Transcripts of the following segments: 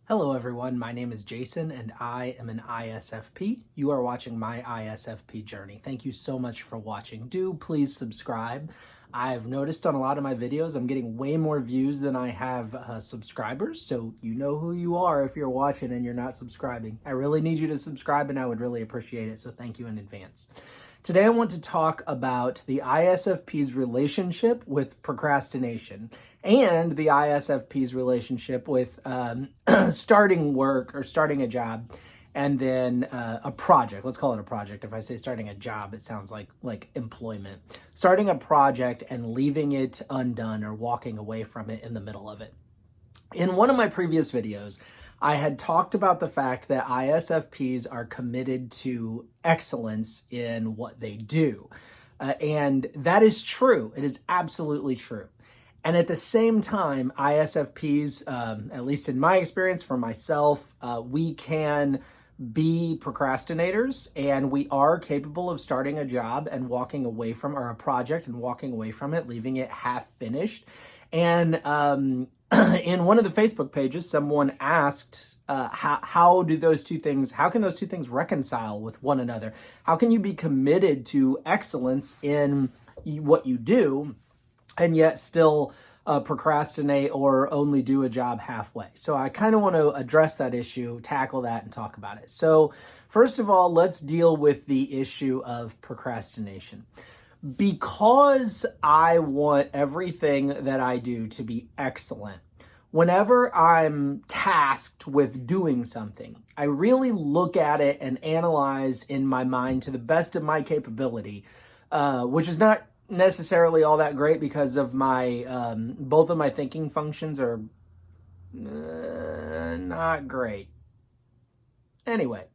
Hello everyone, my name is Jason and I am an ISFP. You are watching my ISFP journey. Thank you so much for watching. Do please subscribe. I've noticed on a lot of my videos I'm getting way more views than I have subscribers, so you know who you are if you're watching and you're not subscribing. I really need you to subscribe and I would really appreciate it, so thank you in advance. Today I want to talk about the ISFP's relationship with procrastination and the ISFP's relationship with starting work or starting a job and then a project. Let's call it a project. If I say starting a job, it sounds like employment. Starting a project and leaving it undone or walking away from it in the middle of it. In one of my previous videos, I had talked about the fact that ISFPs are committed to excellence in what they do. And that is true. It is absolutely true. And at the same time, ISFPs, at least in my experience for myself, we can be procrastinators and we are capable of starting a job and walking away from, or a project and walking away from it, leaving it half finished. And in one of the Facebook pages, someone asked, how can those two things reconcile with one another? How can you be committed to excellence in what you do and yet still procrastinate or only do a job halfway? So I kind of want to address that issue, tackle that, and talk about it. So first of all, let's deal with the issue of procrastination. Because I want everything that I do to be excellent, whenever I'm tasked with doing something, I really look at it and analyze in my mind to the best of my capability, which is not necessarily all that great because of my both of my thinking functions are not great. Anyway,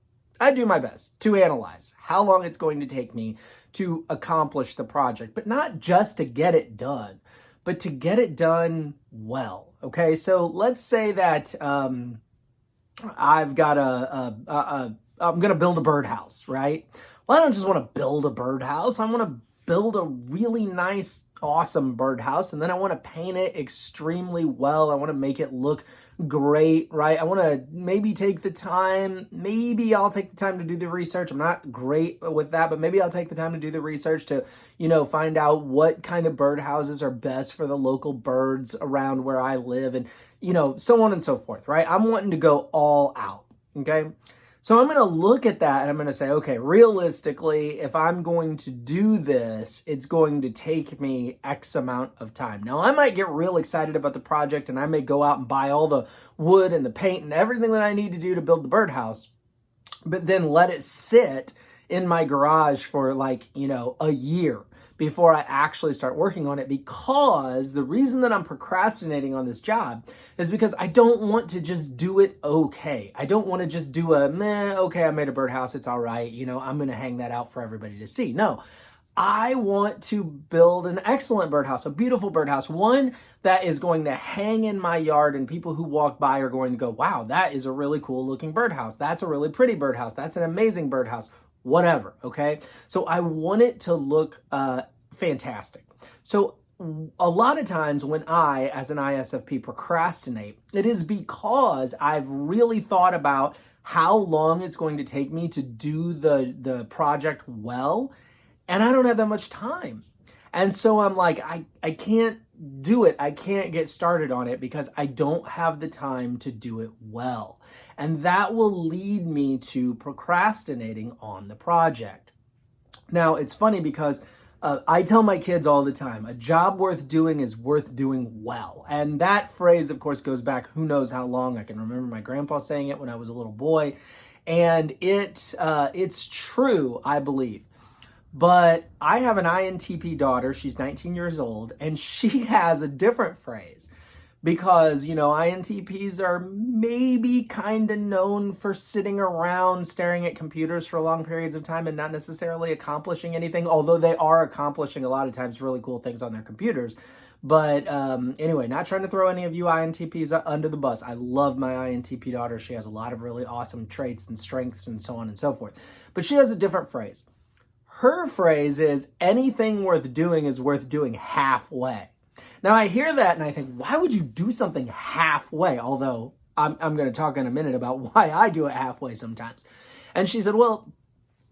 I do my best to analyze how long it's going to take me to accomplish the project, but not just to get it done, but to get it done well. Okay, so let's say that I've got I'm going to build a birdhouse, right? Well, I don't just want to build a birdhouse. I want to build a really nice, awesome birdhouse, and then I want to paint it extremely well. I want to make it look great, right? I want to maybe take the time, maybe I'll take the time to do the research. I'm not great with that, but maybe I'll take the time to do the research to, find out what kind of birdhouses are best for the local birds around where I live and, so on and so forth, right? I'm wanting to go all out, okay? So I'm going to look at that and I'm going to say, okay, realistically, if I'm going to do this, it's going to take me X amount of time. Now, I might get real excited about the project and I may go out and buy all the wood and the paint and everything that I need to do to build the birdhouse, but then let it sit in my garage for a year before I actually start working on it, because the reason that I'm procrastinating on this job is because I don't want to just do it okay. I don't want to just do okay, I made a birdhouse, it's all right, I'm going to hang that out for everybody to see. No, I want to build an excellent birdhouse, a beautiful birdhouse, one that is going to hang in my yard and people who walk by are going to go, wow, that is a really cool looking birdhouse. That's a really pretty birdhouse. That's an amazing birdhouse. Whatever, okay? So I want it to look fantastic. So a lot of times when I, as an ISFP, procrastinate, it is because I've really thought about how long it's going to take me to do the project well, and I don't have that much time. And so I'm like, I can't do it. I can't get started on it because I don't have the time to do it well. And that will lead me to procrastinating on the project. Now, it's funny because I tell my kids all the time, a job worth doing is worth doing well. And that phrase, of course, goes back who knows how long. I can remember my grandpa saying it when I was a little boy. And it's true, I believe. But I have an INTP daughter. She's 19 years old, and she has a different phrase because, INTPs are maybe kind of known for sitting around staring at computers for long periods of time and not necessarily accomplishing anything, although they are accomplishing a lot of times really cool things on their computers. But anyway, not trying to throw any of you INTPs under the bus. I love my INTP daughter. She has a lot of really awesome traits and strengths and so on and so forth. But she has a different phrase. Her phrase is, anything worth doing is worth doing halfway. Now, I hear that and I think, why would you do something halfway? Although I'm going to talk in a minute about why I do it halfway sometimes. And she said, well,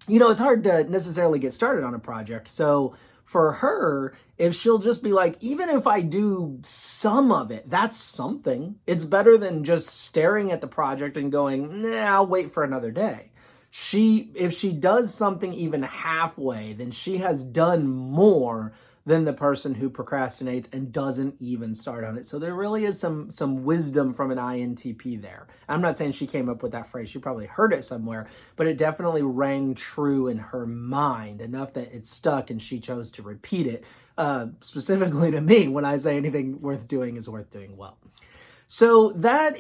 it's hard to necessarily get started on a project. So for her, if she'll just be like, even if I do some of it, that's something. It's better than just staring at the project and going, nah, I'll wait for another day. If she does something even halfway, then she has done more than the person who procrastinates and doesn't even start on it. So there really is some wisdom from an INTP there. I'm not saying she came up with that phrase. She probably heard it somewhere, but it definitely rang true in her mind enough that it stuck and she chose to repeat it, specifically to me when I say anything worth doing is worth doing well. So that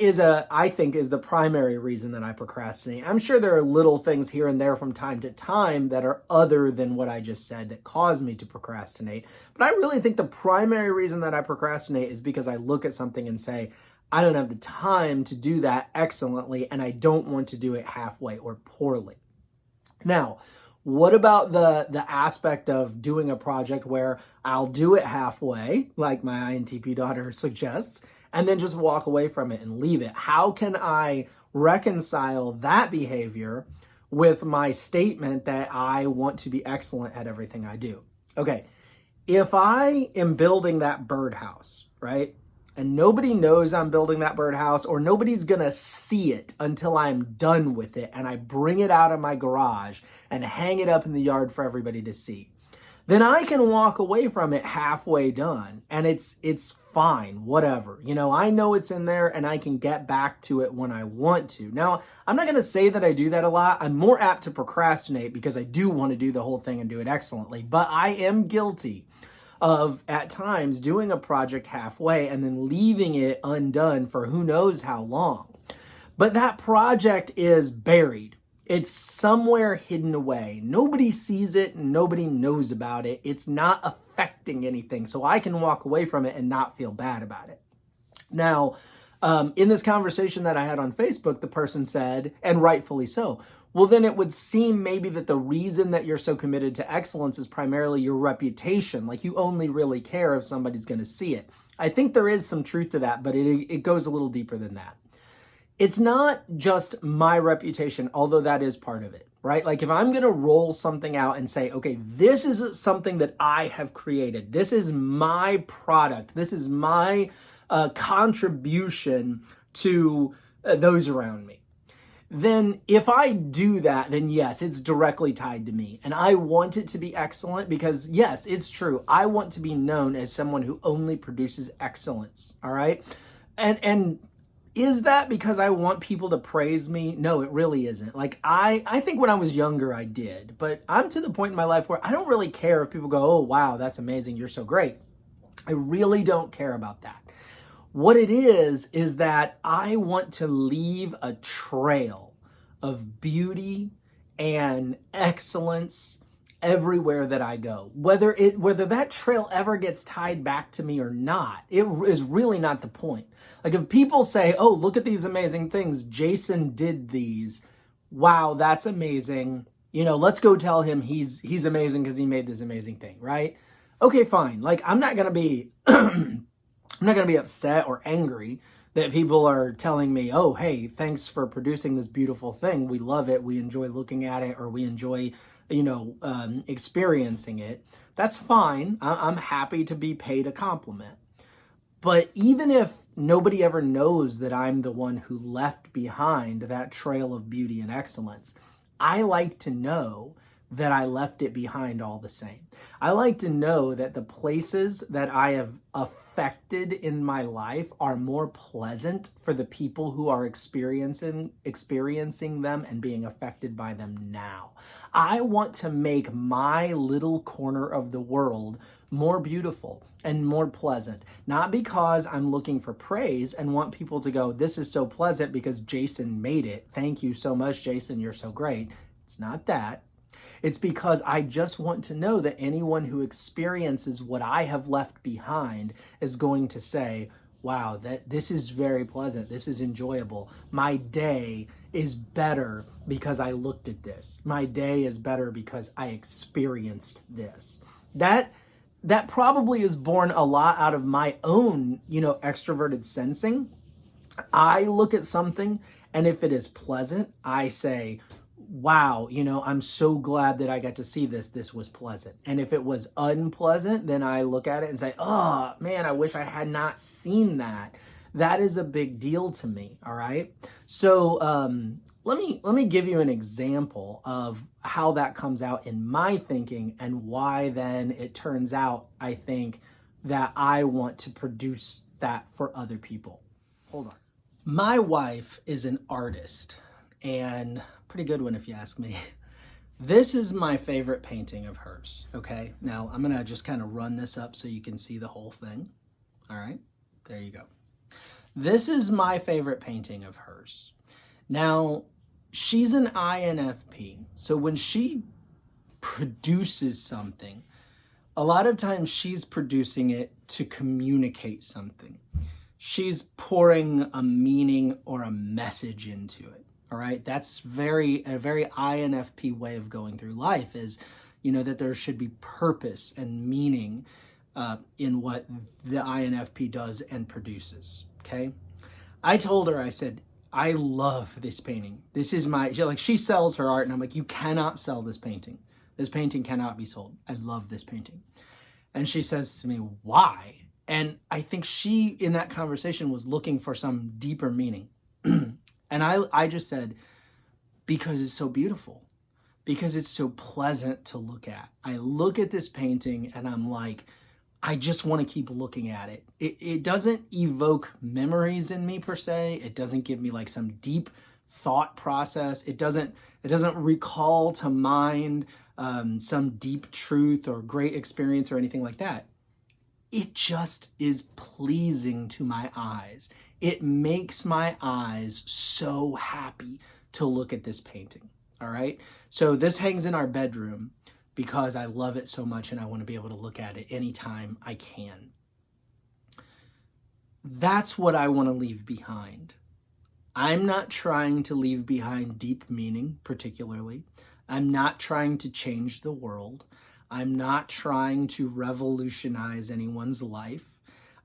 I think is the primary reason that I procrastinate. I'm sure there are little things here and there from time to time that are other than what I just said that cause me to procrastinate. But I really think the primary reason that I procrastinate is because I look at something and say, I don't have the time to do that excellently, and I don't want to do it halfway or poorly. Now, what about the aspect of doing a project where I'll do it halfway, like my INTP daughter suggests, and then just walk away from it and leave it? How can I reconcile that behavior with my statement that I want to be excellent at everything I do? Okay, if I am building that birdhouse, right, and nobody knows I'm building that birdhouse, or nobody's gonna see it until I'm done with it and I bring it out of my garage and hang it up in the yard for everybody to see, then I can walk away from it halfway done and it's fine, whatever. I know it's in there and I can get back to it when I want to. Now, I'm not going to say that I do that a lot. I'm more apt to procrastinate because I do want to do the whole thing and do it excellently, but I am guilty of at times doing a project halfway and then leaving it undone for who knows how long. But that project is buried. It's somewhere hidden away. Nobody sees it and nobody knows about it. It's not affecting anything. So I can walk away from it and not feel bad about it. Now, in this conversation that I had on Facebook, the person said, and rightfully so, well, then it would seem maybe that the reason that you're so committed to excellence is primarily your reputation. Like you only really care if somebody's going to see it. I think there is some truth to that, but it goes a little deeper than that. It's not just my reputation, although that is part of it, right? Like if I'm going to roll something out and say, okay, this is something that I have created. This is my product. This is my contribution to those around me. Then if I do that, then yes, it's directly tied to me. And I want it to be excellent because yes, it's true. I want to be known as someone who only produces excellence. All right. And is that because I want people to praise me? No, it really isn't. Like I think when I was younger, I did, but I'm to the point in my life where I don't really care if people go, oh, wow, that's amazing. You're so great. I really don't care about that. What it is that I want to leave a trail of beauty and excellence everywhere that I go. Whether that trail ever gets tied back to me or not, it is really not the point. Like if people say, oh, look at these amazing things, Jason did these. Wow, that's amazing. Let's go tell him he's amazing because he made this amazing thing, right? Okay, fine. Like I'm not going to be I'm not going to be upset or angry that people are telling me, oh, hey, thanks for producing this beautiful thing. We love it. We enjoy looking at it, or we enjoy, experiencing it. That's fine. I'm happy to be paid a compliment. But even if nobody ever knows that I'm the one who left behind that trail of beauty and excellence, I like to know that I left it behind all the same. I like to know that the places that I have affected in my life are more pleasant for the people who are experiencing them and being affected by them now. I want to make my little corner of the world more beautiful and more pleasant, not because I'm looking for praise and want people to go, this is so pleasant because Jason made it. Thank you so much, Jason. You're so great. It's not that. It's because I just want to know that anyone who experiences what I have left behind is going to say, wow, this is very pleasant. This is enjoyable. My day is better because I looked at this. My day is better because I experienced this. That probably is born a lot out of my own, extroverted sensing. I look at something, and if it is pleasant, I say, wow, I'm so glad that I got to see this. This was pleasant. And if it was unpleasant, then I look at it and say, oh man, I wish I had not seen that. That is a big deal to me. All right. So let me give you an example of how that comes out in my thinking, and why then it turns out I think that I want to produce that for other people. Hold on. My wife is an artist, and pretty good one if you ask me. This is my favorite painting of hers, okay? Now, I'm gonna just kind of run this up so you can see the whole thing. All right, there you go. This is my favorite painting of hers. Now, she's an INFP, so when she produces something, a lot of times she's producing it to communicate something. She's pouring a meaning or a message into it. All right. That's a very INFP way of going through life, is, that there should be purpose and meaning in what the INFP does and produces. Okay. I told her, I said, I love this painting. This is she sells her art, and I'm like, you cannot sell this painting. This painting cannot be sold. I love this painting. And she says to me, why? And I think she, in that conversation, was looking for some deeper meaning. And I just said, because it's so beautiful, because it's so pleasant to look at. I look at this painting and I'm like, I just want to keep looking at it. It doesn't evoke memories in me per se. It doesn't give me like some deep thought process. It doesn't recall to mind some deep truth or great experience or anything like that. It just is pleasing to my eyes. It makes my eyes so happy to look at this painting. All right. So this hangs in our bedroom because I love it so much and I want to be able to look at it anytime I can. That's what I want to leave behind. I'm not trying to leave behind deep meaning, particularly. I'm not trying to change the world. I'm not trying to revolutionize anyone's life.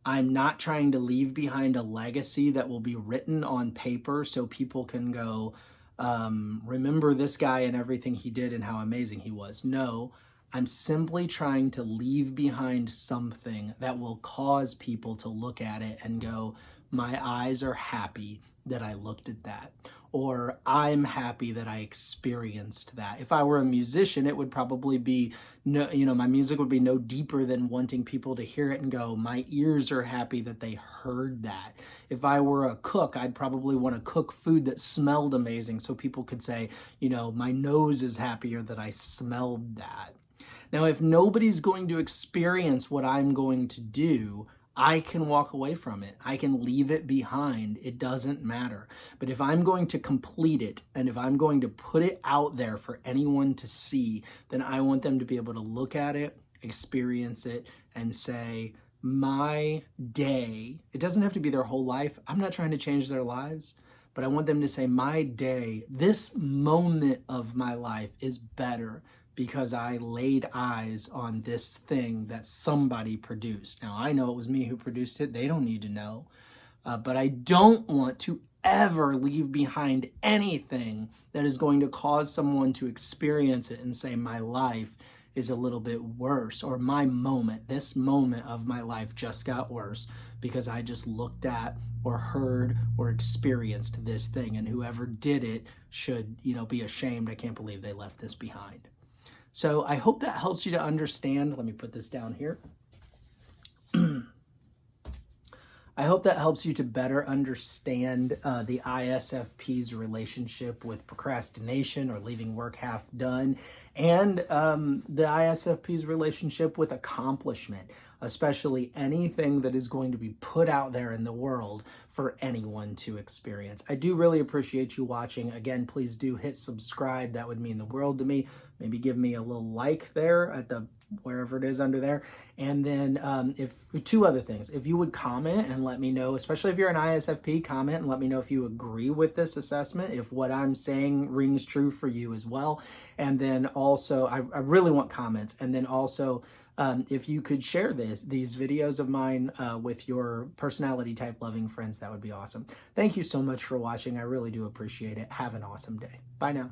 I'm not trying to leave behind a legacy that will be written on paper so people can go, remember this guy and everything he did and how amazing he was. No, I'm simply trying to leave behind something that will cause people to look at it and go, my eyes are happy that I looked at that. Or I'm happy that I experienced that. If I were a musician, it would probably be, my music would be no deeper than wanting people to hear it and go, my ears are happy that they heard that. If I were a cook, I'd probably want to cook food that smelled amazing so people could say, my nose is happier that I smelled that. Now, if nobody's going to experience what I'm going to do, I can walk away from it. I can leave it behind. It doesn't matter. But if I'm going to complete it, and if I'm going to put it out there for anyone to see, then I want them to be able to look at it, experience it, and say, my day, it doesn't have to be their whole life. I'm not trying to change their lives, but I want them to say, my day, this moment of my life is better because I laid eyes on this thing that somebody produced. Now, I know it was me who produced it. They don't need to know. But I don't want to ever leave behind anything that is going to cause someone to experience it and say, my life is a little bit worse, or my moment, this moment of my life just got worse because I just looked at or heard or experienced this thing. And whoever did it should, be ashamed. I can't believe they left this behind. So I hope that helps you to understand. Let me put this down here. I hope that helps you to better understand the ISFP's relationship with procrastination or leaving work half done, and the ISFP's relationship with accomplishment, especially anything that is going to be put out there in the world for anyone to experience. I do really appreciate you watching. Again, please do hit subscribe. That would mean the world to me. Maybe give me a little like there at the wherever it is under there. And then if two other things, if you would comment and let me know, especially if you're an ISFP, comment and let me know if you agree with this assessment, if what I'm saying rings true for you as well. And then also, I really want comments. And then also, If you could share these videos of mine with your personality type loving friends, that would be awesome. Thank you so much for watching. I really do appreciate it. Have an awesome day. Bye now.